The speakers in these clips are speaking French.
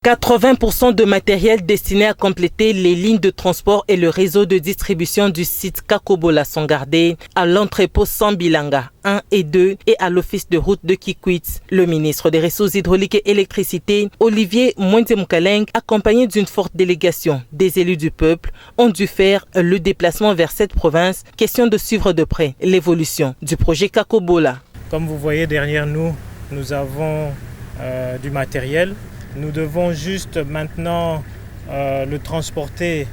80% de matériel destiné à compléter les lignes de transport et le réseau de distribution du site Kakobola sont gardés à l'entrepôt Sambilanga 1 et 2 et à l'office de route de Kikwit. Le ministre des Ressources hydrauliques et électricité, Olivier Mwende-Mukaleng, accompagné d'une forte délégation des élus du peuple, ont dû faire le déplacement vers cette province, question de suivre de près l'évolution du projet Kakobola. Comme vous voyez derrière nous, nous avons du matériel. Nous devons juste maintenant le transporter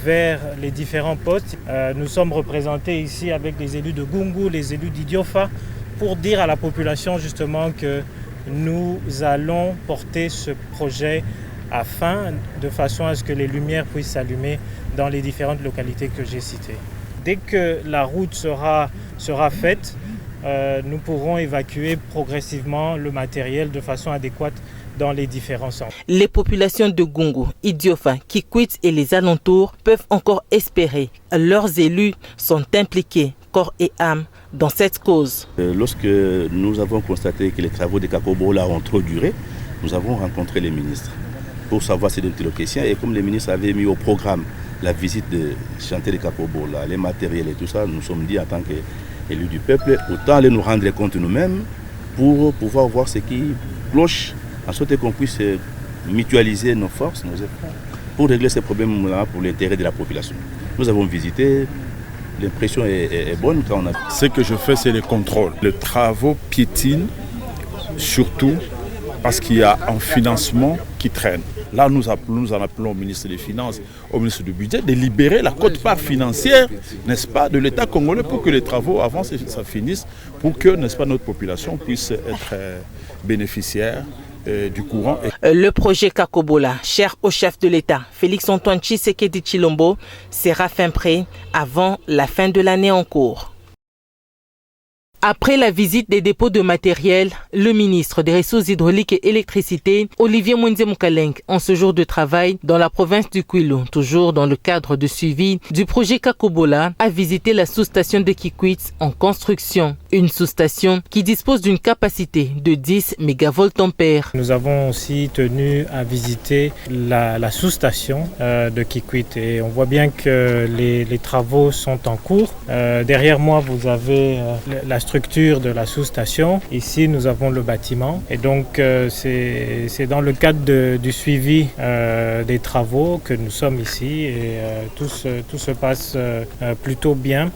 vers les différents postes. Nous sommes représentés ici avec les élus de Gungu, les élus d'Idiofa, pour dire à la population justement que nous allons porter ce projet de façon à ce que les lumières puissent s'allumer dans les différentes localités que j'ai citées. Dès que la route sera faite, nous pourrons évacuer progressivement le matériel de façon adéquate dans les différents centres. Les populations de Gungu, Idiofa, Kikwit et les alentours peuvent encore espérer. Leurs élus sont impliqués, corps et âme, dans cette cause. Lorsque nous avons constaté que les travaux de Kakobola ont trop duré, nous avons rencontré les ministres pour savoir si c'était le question. Et comme les ministres avaient mis au programme la visite de chantier de Kakobola, les matériels et tout ça, nous nous sommes dit en tant qu'élus du peuple, autant aller nous rendre compte nous-mêmes pour pouvoir voir ce qui cloche, en sorte qu'on puisse mutualiser nos forces, nos efforts, pour régler ces problèmes-là pour l'intérêt de la population. Nous avons visité, l'impression est bonne quand on a... Ce que je fais, c'est les contrôles. Les travaux piétinent, surtout parce qu'il y a un financement qui traîne. Là, nous en appelons au ministre des Finances, au ministre du Budget, de libérer la quote-part financière, n'est-ce pas, de l'État congolais pour que les travaux avancent et ça finisse, pour que, n'est-ce pas, notre population puisse être bénéficiaire du courant. Le projet Kakobola, cher au chef de l'État, Félix-Antoine Tshisekedi Tshilombo, sera fin prêt avant la fin de l'année en cours. Après la visite des dépôts de matériel, le ministre des Ressources hydrauliques et électricité, Olivier Mwende-Mukaleng, en ce jour de travail dans la province du Kwilu, toujours dans le cadre de suivi du projet Kakobola, a visité la sous-station de Kikwit en construction. Une sous-station qui dispose d'une capacité de 10 mégavolt-ampères. Nous avons aussi tenu à visiter la sous-station de Kikwit et on voit bien que les travaux sont en cours. Derrière moi, vous avez la structure de la sous-station. Ici, nous avons le bâtiment. Et donc, c'est dans le cadre du suivi des travaux que nous sommes ici. Et tout se passe plutôt bien.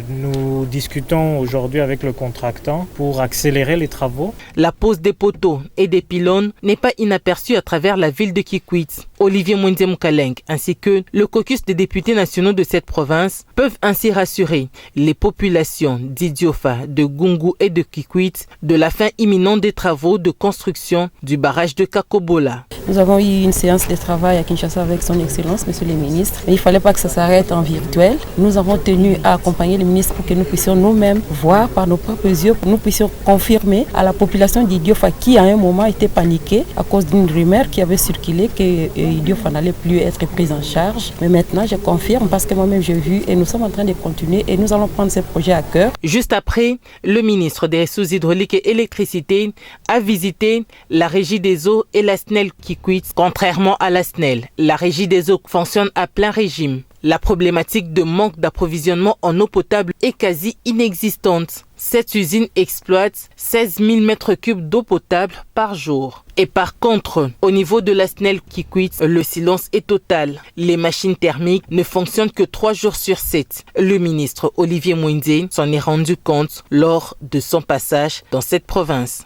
Nous discutons aujourd'hui avec le contractant pour accélérer les travaux. La pose des poteaux et des pylônes n'est pas inaperçue à travers la ville de Kikwit. Olivier Mwende-Mukaleng ainsi que le caucus des députés nationaux de cette province peuvent ainsi rassurer les populations d'Idiofa, de Gungu et de Kikwit de la fin imminente des travaux de construction du barrage de Kakobola. Nous avons eu une séance de travail à Kinshasa avec son Excellence, Monsieur le Ministre. Mais il ne fallait pas que ça s'arrête en virtuel. Nous avons tenu à accompagner le ministre pour que nous puissions nous-mêmes voir par nos propres yeux, pour que nous puissions confirmer à la population d'Idiofa qui à un moment était paniquée à cause d'une rumeur qui avait circulé que Idiofa n'allait plus être prise en charge. Mais maintenant, je confirme parce que moi-même j'ai vu et nous sommes en train de continuer et nous allons prendre ce projet à cœur. Juste après, le ministre des Ressources hydrauliques et électricité a visité la régie des eaux et la SNEL Kikwit. Contrairement à la SNEL, la régie des eaux fonctionne à plein régime. La problématique de manque d'approvisionnement en eau potable est quasi inexistante. Cette usine exploite 16 000 m3 d'eau potable par jour. Et par contre, au niveau de la SNEL Kikwit, le silence est total. Les machines thermiques ne fonctionnent que 3 jours sur 7. Le ministre Olivier Mwende s'en est rendu compte lors de son passage dans cette province.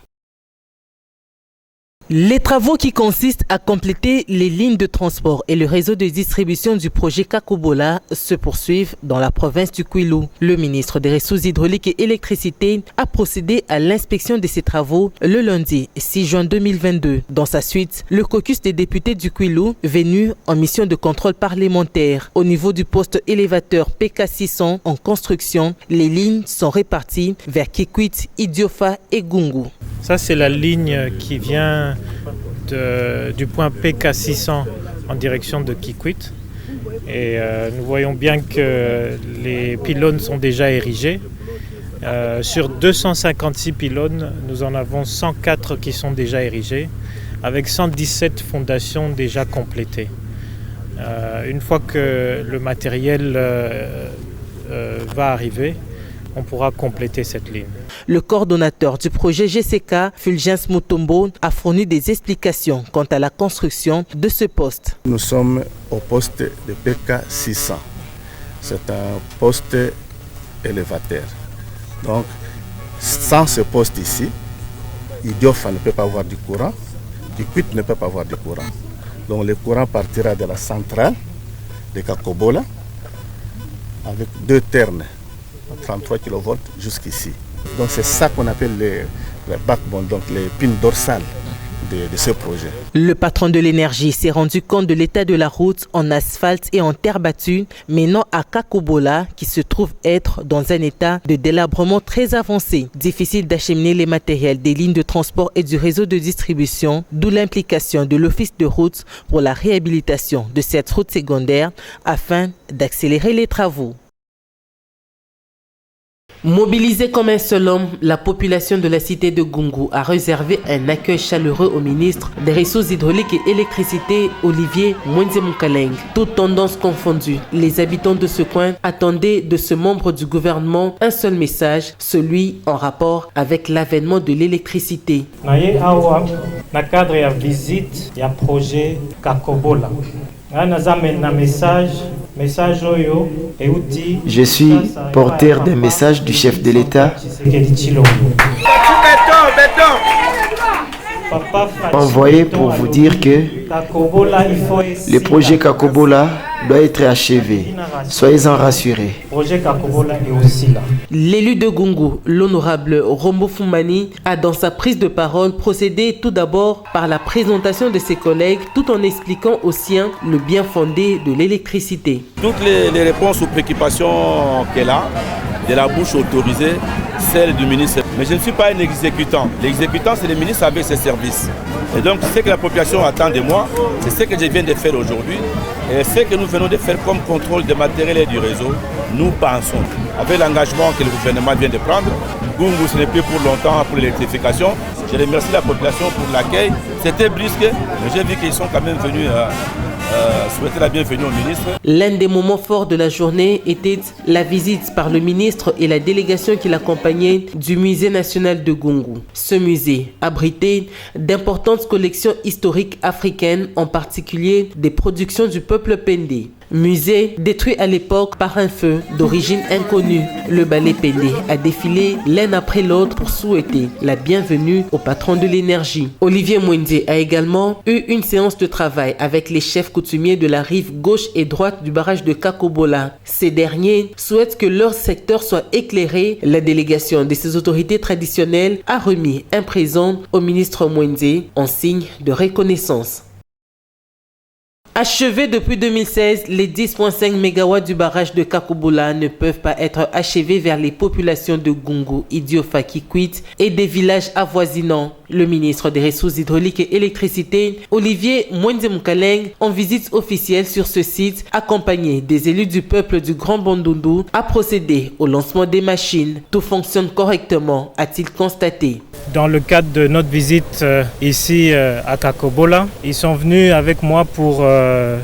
Les travaux qui consistent à compléter les lignes de transport et le réseau de distribution du projet Kakobola se poursuivent dans la province du Kwilu. Le ministre des Ressources hydrauliques et électricité a procédé à l'inspection de ces travaux le lundi 6 juin 2022. Dans sa suite, le caucus des députés du Kwilu, venu en mission de contrôle parlementaire au niveau du poste élévateur PK600 en construction, les lignes sont réparties vers Kikwit, Idiofa et Gungu. Ça, c'est la ligne qui vient du point PK600 en direction de Kikwit. Et nous voyons bien que les pylônes sont déjà érigés. Sur 256 pylônes, nous en avons 104 qui sont déjà érigés, avec 117 fondations déjà complétées. Une fois que le matériel va arriver, on pourra compléter cette ligne. Le coordonnateur du projet GCK, Fulgence Mutombo, a fourni des explications quant à la construction de ce poste. Nous sommes au poste de PK 600. C'est un poste élévateur. Donc, sans ce poste ici, Idiofa ne peut pas avoir du courant, Kikwit ne peut pas avoir du courant. Donc, le courant partira de la centrale de Kakobola avec 2 ternes. 33 kV jusqu'ici. Donc c'est ça qu'on appelle les backbone, donc les pins dorsales de ce projet. Le patron de l'énergie s'est rendu compte de l'état de la route en asphalte et en terre battue, menant à Kakobola, qui se trouve être dans un état de délabrement très avancé. Difficile d'acheminer les matériels des lignes de transport et du réseau de distribution, d'où l'implication de l'Office de route pour la réhabilitation de cette route secondaire afin d'accélérer les travaux. Mobilisée comme un seul homme, la population de la cité de Gungu a réservé un accueil chaleureux au ministre des Ressources hydrauliques et électricité, Olivier Mwenze Mukaleng. Toutes tendances confondues, les habitants de ce coin attendaient de ce membre du gouvernement un seul message, celui en rapport avec l'avènement de l'électricité. Na cadre ya visite ya projet Kakobola. Je suis porteur d'un message du chef de l'État envoyé pour vous dire que le projet Kakobola doit être achevé. Soyez-en rassurés. L'élu de Gungu, l'honorable Rombo Fumani, a dans sa prise de parole procédé tout d'abord par la présentation de ses collègues tout en expliquant aux siens le bien fondé de l'électricité. Toutes les réponses aux préoccupations qu'elle a, de la bouche autorisée, celle du ministre. Mais je ne suis pas un exécutant. L'exécutant, c'est le ministre avec ses services. Et donc, ce que la population attend de moi, c'est ce que je viens de faire aujourd'hui. Et ce que nous venons de faire comme contrôle des matériels et du réseau, nous pensons, avec l'engagement que le gouvernement vient de prendre, Gungu, ce n'est plus pour longtemps pour l'électrification. Je remercie la population pour l'accueil. C'était brusque, mais j'ai vu qu'ils sont quand même venus souhaiter la bienvenue au ministre. L'un des moments forts de la journée était la visite par le ministre et la délégation qui l'accompagnait du musée national de Gungu. Ce musée abritait d'importantes collections historiques africaines, en particulier des productions du peuple Pendé. Musée détruit à l'époque par un feu d'origine inconnue. Le ballet Pendé a défilé l'un après l'autre pour souhaiter la bienvenue au patron de l'énergie. Olivier Mwenze a également eu une séance de travail avec les chefs coutumiers de la rive gauche et droite du barrage de Kakobola. Ces derniers souhaitent que leur secteur soit éclairé. La délégation de ces autorités traditionnelles a remis un présent au ministre Mwenze en signe de reconnaissance. Achevés depuis 2016, les 10,5 MW du barrage de Kakobola ne peuvent pas être achevés vers les populations de Gungu, Idiofa, Kikwit et des villages avoisinants. Le ministre des Ressources hydrauliques et électricité, Olivier Mwenze Mukaleng, en visite officielle sur ce site, accompagné des élus du peuple du Grand Bandundu, a procédé au lancement des machines. Tout fonctionne correctement, a-t-il constaté. Dans le cadre de notre visite ici à Kakobola, ils sont venus avec moi pour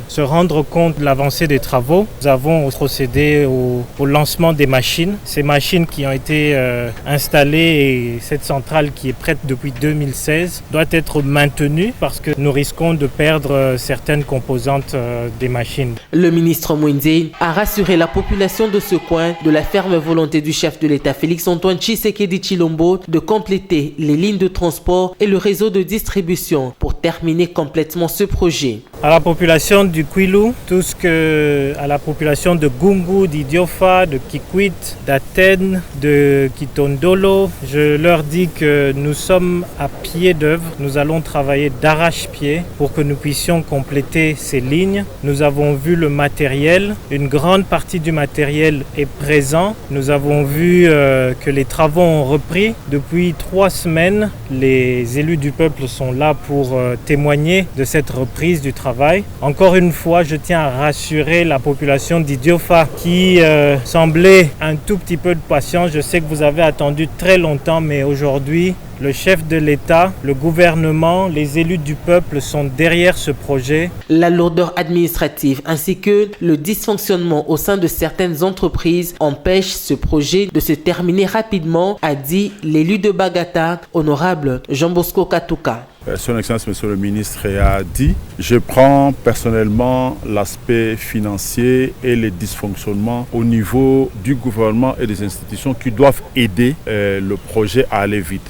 se rendre compte de l'avancée des travaux. Nous avons procédé au lancement des machines. Ces machines qui ont été installées et cette centrale qui est prête depuis 2016 doit être maintenue parce que nous risquons de perdre certaines composantes des machines. Le ministre Mwenze a rassuré la population de ce coin de la ferme volonté du chef de l'État Félix-Antoine Tshisekedi Tshilombo de compléter les lignes de transport et le réseau de distribution pour terminer complètement ce projet. À la population du Kwilu, tout ce que à la population de Gungu, d'Idiofa, de Kikwit, d'Athènes, de Kitondolo, je leur dis que nous sommes à pied d'œuvre. Nous allons travailler d'arrache-pied pour que nous puissions compléter ces lignes. Nous avons vu le matériel. Une grande partie du matériel est présent. Nous avons vu que les travaux ont repris. Depuis 3 semaines, les élus du peuple sont là pour témoigner de cette reprise du travail. Encore une fois, je tiens à rassurer la population d'Idiofa qui semblait un tout petit peu de patience. Je sais que vous avez attendu très longtemps, mais aujourd'hui, le chef de l'État, le gouvernement, les élus du peuple sont derrière ce projet. La lourdeur administrative ainsi que le dysfonctionnement au sein de certaines entreprises empêchent ce projet de se terminer rapidement, a dit l'élu de Bagata, honorable Jean Bosco Katouka. Son Excellence, Monsieur le ministre a dit, je prends personnellement l'aspect financier et les dysfonctionnements au niveau du gouvernement et des institutions qui doivent aider le projet à aller vite.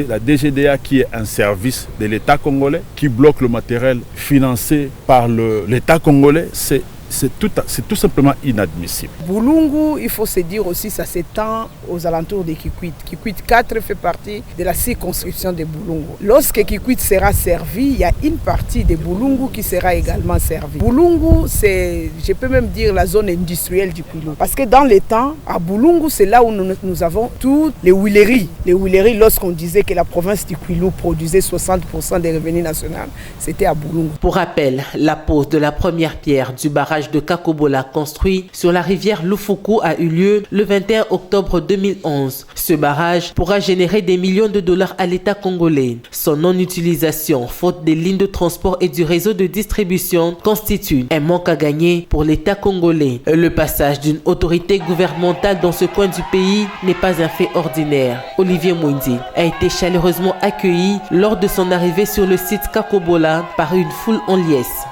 La DGDA qui est un service de l'État congolais, qui bloque le matériel financé par l'État congolais, c'est tout simplement inadmissible. Boulungu, il faut se dire aussi, ça s'étend aux alentours de Kikwit. Kikwit 4 fait partie de la circonscription de Boulungu. Lorsque Kikwit sera servi, il y a une partie de Boulungu qui sera également servie. Boulungu, c'est, je peux même dire, la zone industrielle du Kwilu. Parce que dans les temps, à Boulungu, c'est là où nous avons toutes les huileries. Les huileries, lorsqu'on disait que la province du Kwilu produisait 60% des revenus nationaux, c'était à Boulungu. Pour rappel, la pose de la première pierre du barrage de Kakobola construit sur la rivière Lufuku a eu lieu le 21 octobre 2011. Ce barrage pourra générer des millions de dollars à l'État congolais. Son non-utilisation, faute des lignes de transport et du réseau de distribution, constitue un manque à gagner pour l'État congolais. Le passage d'une autorité gouvernementale dans ce coin du pays n'est pas un fait ordinaire. Olivier Mwindi a été chaleureusement accueilli lors de son arrivée sur le site Kakobola par une foule en liesse.